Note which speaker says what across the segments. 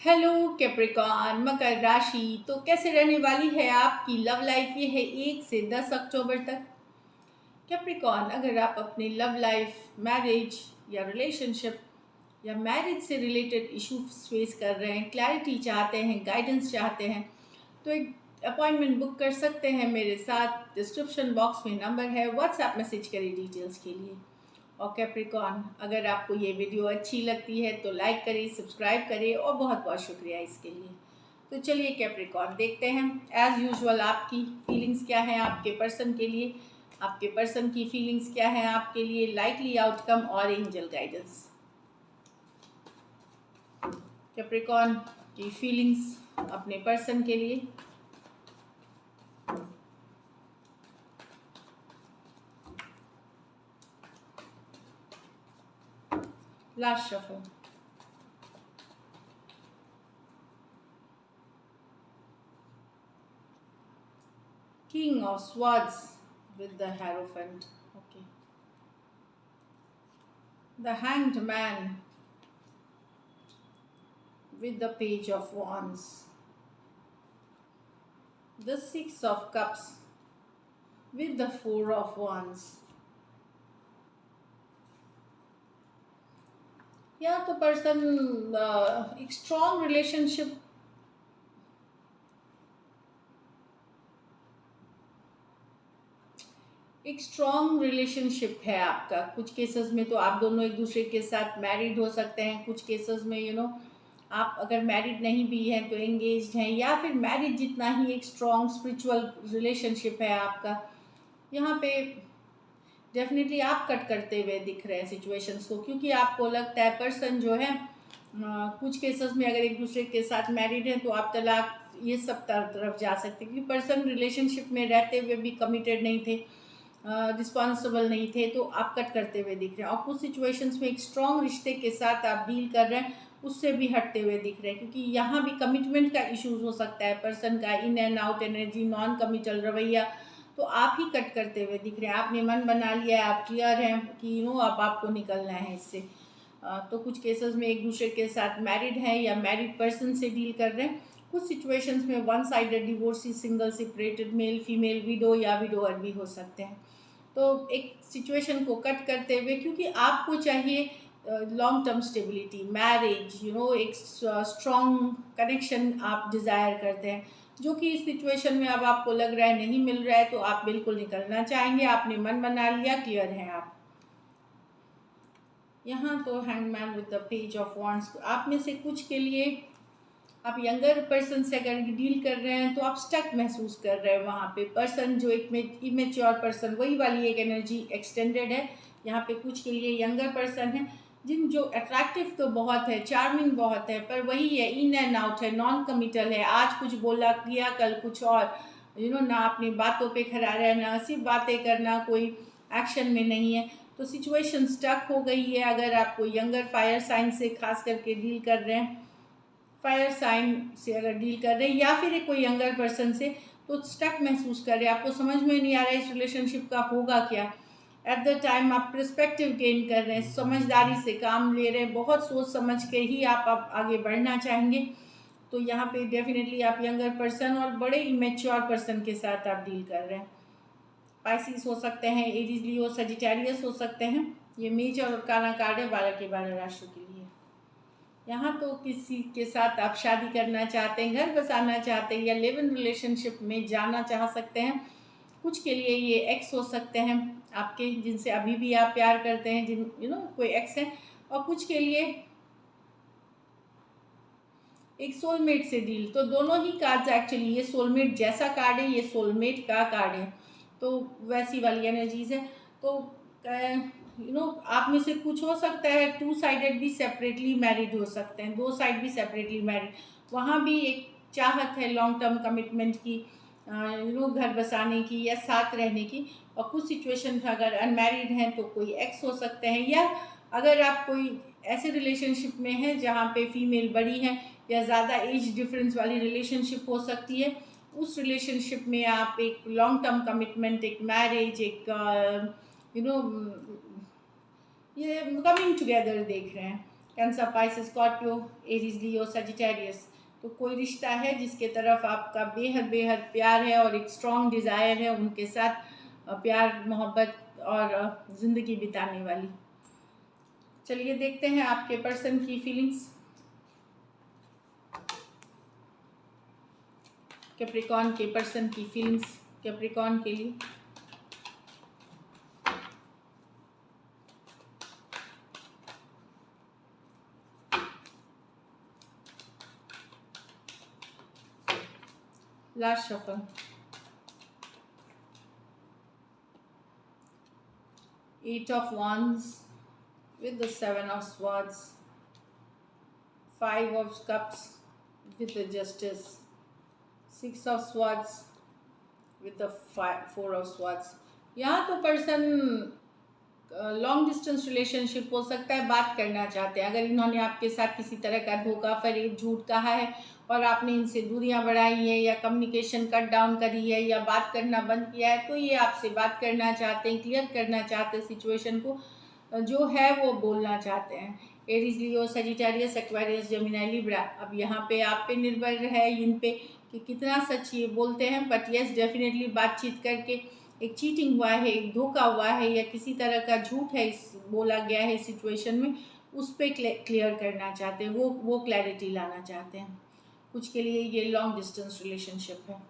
Speaker 1: Hello Capricorn मकर राशि। तो कैसे रहने वाली है आपकी लव लाइफ? ये है 1 से 10 अक्टूबर तक। कैप्रिकॉन, अगर आप अपनी लव लाइफ, मैरिज या रिलेशनशिप या मैरिज से रिलेटेड इशूज फेस कर रहे हैं, क्लैरिटी चाहते हैं, गाइडेंस चाहते हैं, तो एक अपॉइंटमेंट बुक कर सकते हैं मेरे साथ। डिस्क्रिप्शन बॉक्स में नंबर है, व्हाट्सएप मैसेज करिए डिटेल्स के लिए। और कैप्रिकॉन, अगर आपको ये वीडियो अच्छी लगती है तो लाइक करें, सब्सक्राइब करें, और बहुत बहुत शुक्रिया इसके लिए। तो चलिए कैप्रिकॉन, देखते हैं एज यूजुअल आपकी फीलिंग्स क्या हैं आपके पर्सन के लिए। आपके पर्सन की फीलिंग्स क्या हैं आपके लिए, लाइकली आउटकम और एंजल गाइडेंस। कैप्रिकॉन की फीलिंग्स अपने पर्सन के लिए। Last shuffle. King of Swords with the Hierophant. Okay. The Hanged Man with the Page of Wands. The Six of Cups with the Four of Wands. या तो person एक strong relationship है आपका। कुछ cases में तो आप दोनों एक दूसरे के साथ मैरिड हो सकते हैं, कुछ केसेस में आप अगर मैरिड नहीं भी हैं तो एंगेज्ड हैं, या फिर मैरिज जितना ही एक स्ट्रॉन्ग स्पिरिचुअल रिलेशनशिप है आपका। यहाँ पे डेफिनेटली आप कट करते हुए दिख रहे हैं सिचुएशंस को, क्योंकि आपको लगता है पर्सन जो है कुछ केसेस में अगर एक दूसरे के साथ मैरिड हैं तो आप तलाक ये सब तरफ जा सकते हैं, क्योंकि पर्सन रिलेशनशिप में रहते हुए भी कमिटेड नहीं थे, रिस्पॉन्सिबल नहीं थे, तो आप कट करते हुए दिख रहे हैं। और कुछ सिचुएशंस में एक स्ट्रॉन्ग रिश्ते के साथ आप डील कर रहे हैं, उससे भी हटते हुए दिख रहे हैं, क्योंकि यहाँ भी कमिटमेंट का इश्यूज हो सकता है। पर्सन का इन and out energy, non committal रवैया, तो आप ही कट करते हुए दिख रहे हैं। आपने मन बना लिया है, आप क्लियर हैं कि अब आपको निकलना है इससे। तो कुछ केसेस में एक दूसरे के साथ मैरिड हैं या मैरिड पर्सन से डील कर रहे हैं। कुछ सिचुएशंस में one sided divorcee, single, separated, male female, window या विडोअर भी हो सकते हैं। तो एक सिचुएशन को कट करते हुए, क्योंकि आपको चाहिए लॉन्ग टर्म स्टेबिलिटी, मैरिज, एक स्ट्रॉन्ग कनेक्शन आप डिज़ायर करते हैं, जो कि इस सिचुएशन में अब आपको लग रहा है नहीं मिल रहा है, तो आप बिल्कुल निकलना चाहेंगे। आपने मन बना लिया, क्लियर हैं आप। यहाँ तो hangman with the page of wands. आप में से कुछ के लिए, आप यंगर पर्सन से अगर डील कर रहे हैं तो आप स्टक महसूस कर रहे हैं वहाँ पे। पर्सन जो एक इमेच्योर पर्सन, वही वाली एक एनर्जी एक्सटेंडेड है यहाँ पे। कुछ के लिए यंगर पर्सन है जिन जो अट्रैक्टिव तो बहुत है, चार्मिंग बहुत है, पर वही है, इन एंड आउट है, नॉन कमिटल है। आज कुछ बोला किया, कल कुछ और, ना अपनी बातों पे खड़ा रहना, सिर्फ बातें करना, कोई एक्शन में नहीं है। तो सिचुएशन स्टक हो गई है। अगर आप कोई यंगर फायर साइन से खास करके डील कर रहे हैं, फायर साइन से अगर डील कर रहे हैं, या फिर एक कोई यंगर पर्सन से, तो स्टक महसूस कर रहे हैं। आपको समझ में नहीं आ रहा है इस रिलेशनशिप का होगा क्या। एट द टाइम आप पर्सपेक्टिव गेन कर रहे हैं, समझदारी से काम ले रहे हैं, बहुत सोच समझ के ही आप आगे बढ़ना चाहेंगे। तो यहाँ पे डेफिनेटली आप यंगर पर्सन और बड़े इमेच्योर पर्सन के साथ आप डील कर रहे हैं। पाइसिस हो सकते हैं, एरीज, लियो, सजिटेरियस हो सकते हैं। ये मेजर और काला कार्ड है 12 के 12 राशियों के लिए। यहाँ तो किसी के साथ आप शादी करना चाहते हैं, घर बसाना चाहते हैं, या लिव इन रिलेशनशिप में जाना चाह सकते हैं। कुछ के लिए ये एक्स हो सकते हैं आपके, जिनसे अभी भी आप प्यार करते हैं, जिन कोई एक्स है। और कुछ के लिए एक सोलमेट से डील। तो दोनों ही कार्ड्स एक्चुअली, ये सोलमेट जैसा कार्ड है, ये सोलमेट का कार्ड है, तो वैसी वाली एनर्जीज है। तो आप में से कुछ हो सकता है टू साइडेड भी सेपरेटली मैरिड हो सकते हैं, दो साइड भी सेपरेटली मैरिड। वहाँ भी एक चाहत है लॉन्ग टर्म कमिटमेंट की, घर बसाने की या साथ रहने की। और कुछ सिचुएशन में अगर अनमैरिड हैं तो कोई एक्स हो सकते हैं, या अगर आप कोई ऐसे रिलेशनशिप में हैं जहाँ पे फीमेल बड़ी हैं या ज़्यादा एज डिफरेंस वाली रिलेशनशिप हो सकती है, उस रिलेशनशिप में आप एक लॉन्ग टर्म कमिटमेंट, एक मैरिज, एक ये कमिंग टुगेदर देख रहे हैं। कैंसर, पाइसेस, स्कॉर्पियो, एरीज, लियो, सजिटेरियस। तो कोई रिश्ता है जिसके तरफ आपका बेहद बेहद प्यार है और एक स्ट्रॉन्ग डिज़ायर है उनके साथ प्यार मोहब्बत और ज़िंदगी बिताने वाली। चलिए देखते हैं आपके पर्सन की फीलिंग्स। कैप्रिकॉर्न के पर्सन की फीलिंग्स कैप्रिकॉर्न के लिए। Last shuffle. Eight of Wands with the Seven of Swords, Five of Cups with the Justice, Six of Swords with the Four of Swords। यहाँ तो पर्सन लॉन्ग डिस्टेंस रिलेशनशिप हो सकता है, बात करना चाहते हैं। अगर इन्होंने आपके साथ किसी तरह का धोखा, फरेब, झूठ कहा है और आपने इनसे दूरियां बढ़ाई है या कम्युनिकेशन कट डाउन करी है या बात करना बंद किया है, तो ये आपसे बात करना चाहते हैं, क्लियर करना चाहते हैं सिचुएशन को, जो है वो बोलना चाहते हैं। एरीज, लियो, सजिटेरियस, एक्वेरियस, जेमिनी, लिब्रा। अब यहाँ पे आप पे निर्भर है इन पे कि कितना सच ये बोलते हैं, बट यस डेफिनेटली बातचीत करके एक चीटिंग हुआ है, एक धोखा हुआ है या किसी तरह का झूठ है इस बोला गया है सिचुएशन में, उस पर क्लियर करना चाहते हैं, वो क्लैरिटी लाना चाहते हैं। कुछ के लिए ये लॉन्ग डिस्टेंस रिलेशनशिप है।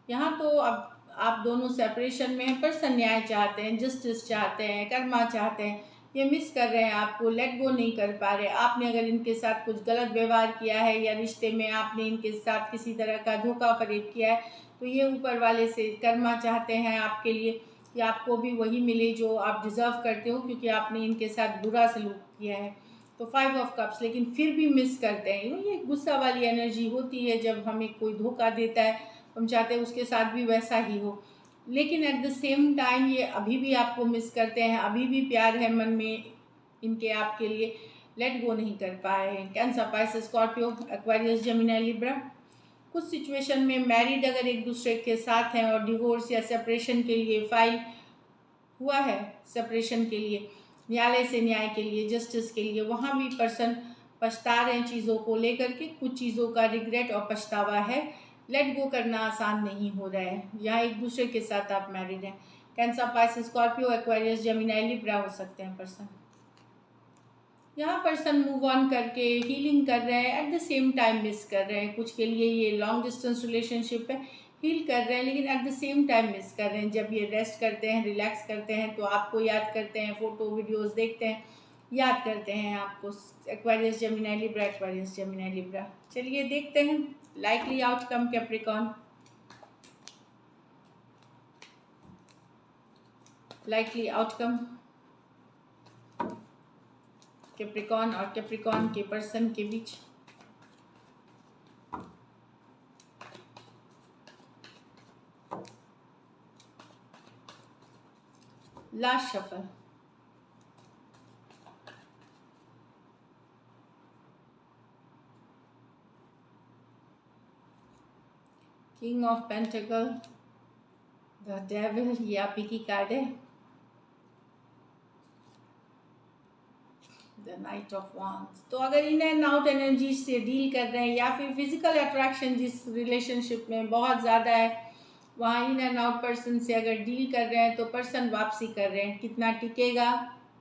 Speaker 1: यहाँ तो अब आप दोनों सेपरेशन में हैं, पर्सन न्याय चाहते हैं, जस्टिस चाहते हैं, कर्मा चाहते हैं, ये मिस कर रहे हैं आपको, लेट गो नहीं कर पा रहे। आपने अगर इनके साथ कुछ गलत व्यवहार किया है या रिश्ते में आपने इनके साथ किसी तरह का धोखा फरेब किया है, तो ये ऊपर वाले से कर्मा चाहते हैं आपके लिए कि आपको भी वही मिले जो आप डिज़र्व करते हो, क्योंकि आपने इनके साथ बुरा सलूक किया है। तो 5 ऑफ कप्स, लेकिन फिर भी मिस करते हैं। ये गुस्सा वाली एनर्जी होती है जब हमें कोई धोखा देता है, हम चाहते हैं उसके साथ भी वैसा ही हो, लेकिन एट द सेम टाइम ये अभी भी आपको मिस करते हैं, अभी भी प्यार है मन में इनके आपके लिए, लेट गो नहीं कर पाए हैं। Cancer, Pisces, Scorpio, Aquarius, Gemini, Libra. कुछ सिचुएशन में मैरिड अगर एक दूसरे के साथ हैं और डिवोर्स या सेपरेशन के लिए फाइल हुआ है, सेपरेशन के लिए, न्यायालय से न्याय के लिए, जस्टिस के लिए, वहाँ भी पर्सन पछता रहे हैं चीज़ों को लेकर के, कुछ चीज़ों का रिग्रेट और पछतावा है, लेट गो करना आसान नहीं हो रहा है। यहाँ एक दूसरे के साथ आप मैरिड हैं। Cancer, Pisces, Scorpio, Aquarius, Gemini, Libra हो सकते हैं पर्सन। यहाँ पर्सन मूव ऑन करके हीलिंग कर रहे हैं, at the same time miss कर रहे हैं। कुछ के लिए ये लॉन्ग डिस्टेंस रिलेशनशिप है, हील कर रहे हैं लेकिन at the same time miss कर रहे हैं। जब ये रेस्ट करते हैं, रिलैक्स करते हैं, तो आपको याद करते हैं, फ़ोटो वीडियोज़ देखते हैं, याद करते हैं आपको। Aquarius, Gemini, Libra, Aquarius, Gemini, Libra. चलिए देखते हैं likely outcome Capricorn. Likely outcome Capricorn और कैप्रिकॉर्न के पर्सन के बीच। Last shuffle. King of pentacle, the devil, ये आप ही की कार्ड है। The knight of wands. तो अगर इन एंड आउट एनर्जी से डील कर रहे हैं या फिर फिजिकल अट्रैक्शन जिस रिलेशनशिप में बहुत ज़्यादा है, वहाँ इन एंड आउट पर्सन से अगर डील कर रहे हैं तो पर्सन वापसी कर रहे हैं। कितना टिकेगा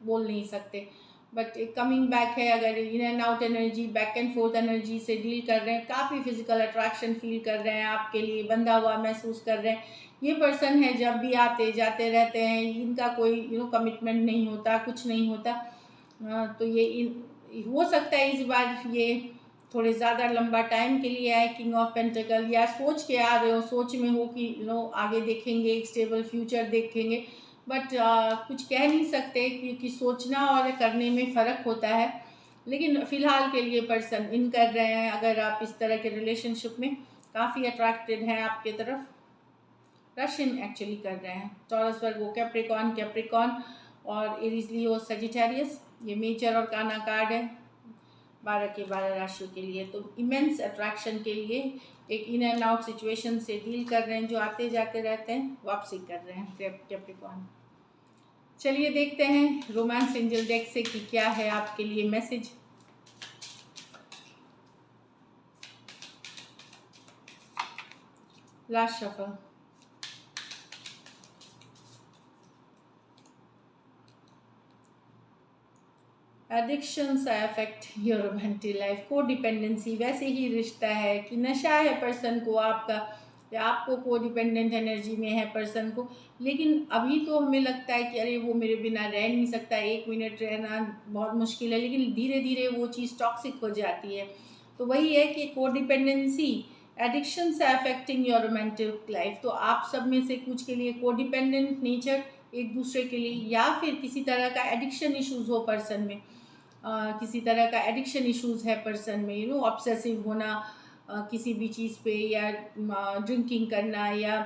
Speaker 1: बोल नहीं सकते, बट एक कमिंग बैक है। अगर in and out energy, back and fourth energy से डील कर रहे हैं, काफ़ी फिजिकल अट्रैक्शन फील कर रहे हैं, आपके लिए बंधा हुआ महसूस कर रहे हैं। ये पर्सन है जब भी आते जाते रहते हैं, इनका कोई कमिटमेंट नहीं होता, कुछ नहीं होता। तो ये हो सकता है इस बार ये थोड़े ज़्यादा लंबा टाइम के लिए आए। किंग ऑफ पेंटिकल, या सोच के आ रहे हो, सोच में हो कि आगे देखेंगे, एक स्टेबल फ्यूचर देखेंगे, बट कुछ कह नहीं सकते क्योंकि सोचना और करने में फ़र्क होता है। लेकिन फ़िलहाल के लिए पर्सन इन कर रहे हैं। अगर आप इस तरह के रिलेशनशिप में काफ़ी अट्रैक्टेड हैं आपके तरफ, रशियन एक्चुअली कर रहे हैं। टॉरस, वर्गो, कैप्रिकॉर्न, कैप्रिकॉर्न और एरीज, लियो, सजिटेरियस। ये मेजर और काना कार्ड है 12 के 12 राशियों के लिए। तो इमेंस अट्रैक्शन के लिए एक इन एंड आउट सिचुएशन से डील कर रहे हैं, जो आते जाते रहते हैं, वापसी कर रहे हैं कैप्रिकॉर्न। चलिए देखते हैं रोमांस एंजल डेक से कि क्या है आपके लिए message. Last shuffle. Addictions affect your romantic life. को डिपेंडेंसी वैसे ही रिश्ता है कि नशा है पर्सन को आपका, या आपको को डिपेंडेंट एनर्जी में है पर्सन को, लेकिन अभी तो हमें लगता है कि अरे वो मेरे बिना रह नहीं सकता, 1 मिनट रहना बहुत मुश्किल है, लेकिन धीरे धीरे वो चीज़ टॉक्सिक हो जाती है। तो वही है कि को डिपेंडेंसी एडिक्शन से अफेक्टिंग योर रोमांटिक लाइफ। तो आप सब में से कुछ के लिए को डिपेंडेंट नेचर एक दूसरे के लिए, या फिर किसी तरह का एडिक्शन इश्यूज हो पर्सन में, किसी तरह का एडिक्शन इश्यूज है पर्सन में, ऑब्सेसिव होना किसी भी चीज़ पे, या ड्रिंकिंग करना, या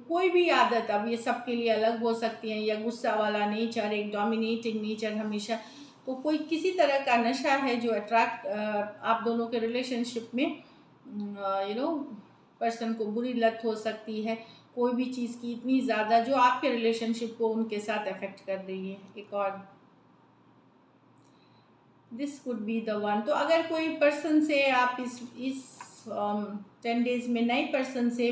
Speaker 1: कोई भी आदत, अब ये सब के लिए अलग हो सकती है, या गुस्सा वाला नेचर, एक डोमिनेटिंग नेचर हमेशा। तो कोई किसी तरह का नशा है जो अट्रैक्ट आप दोनों के रिलेशनशिप में पर्सन को बुरी लत हो सकती है कोई भी चीज़ की इतनी ज़्यादा जो आपके रिलेशनशिप को उनके साथ अफेक्ट कर रही है। एक और this could be the one. तो अगर कोई पर्सन से आप इस 10 डेज में नए पर्सन से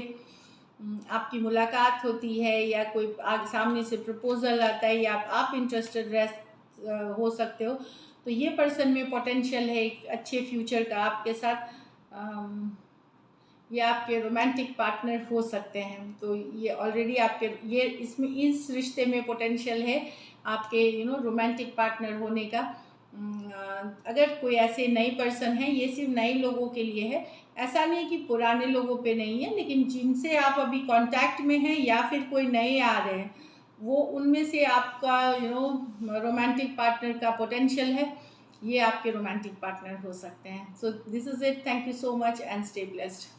Speaker 1: आपकी मुलाकात होती है, या कोई सामने से प्रपोजल आता है, या आप इंटरेस्टेड हो सकते हो, तो ये पर्सन में पोटेंशियल है एक अच्छे फ्यूचर का आपके साथ। ये आपके रोमांटिक पार्टनर हो सकते हैं। तो ये ऑलरेडी आपके ये इसमें इस रिश्ते में पोटेंशियल है आपके रोमांटिक पार्टनर होने का। अगर कोई ऐसे नए पर्सन है, ये सिर्फ नए लोगों के लिए है, ऐसा नहीं कि पुराने लोगों पे नहीं है, लेकिन जिनसे आप अभी कांटेक्ट में हैं या फिर कोई नए आ रहे हैं, वो उनमें से आपका रोमांटिक पार्टनर का पोटेंशियल है, ये आपके रोमांटिक पार्टनर हो सकते हैं। So this is it. Thank you so much and stay blessed.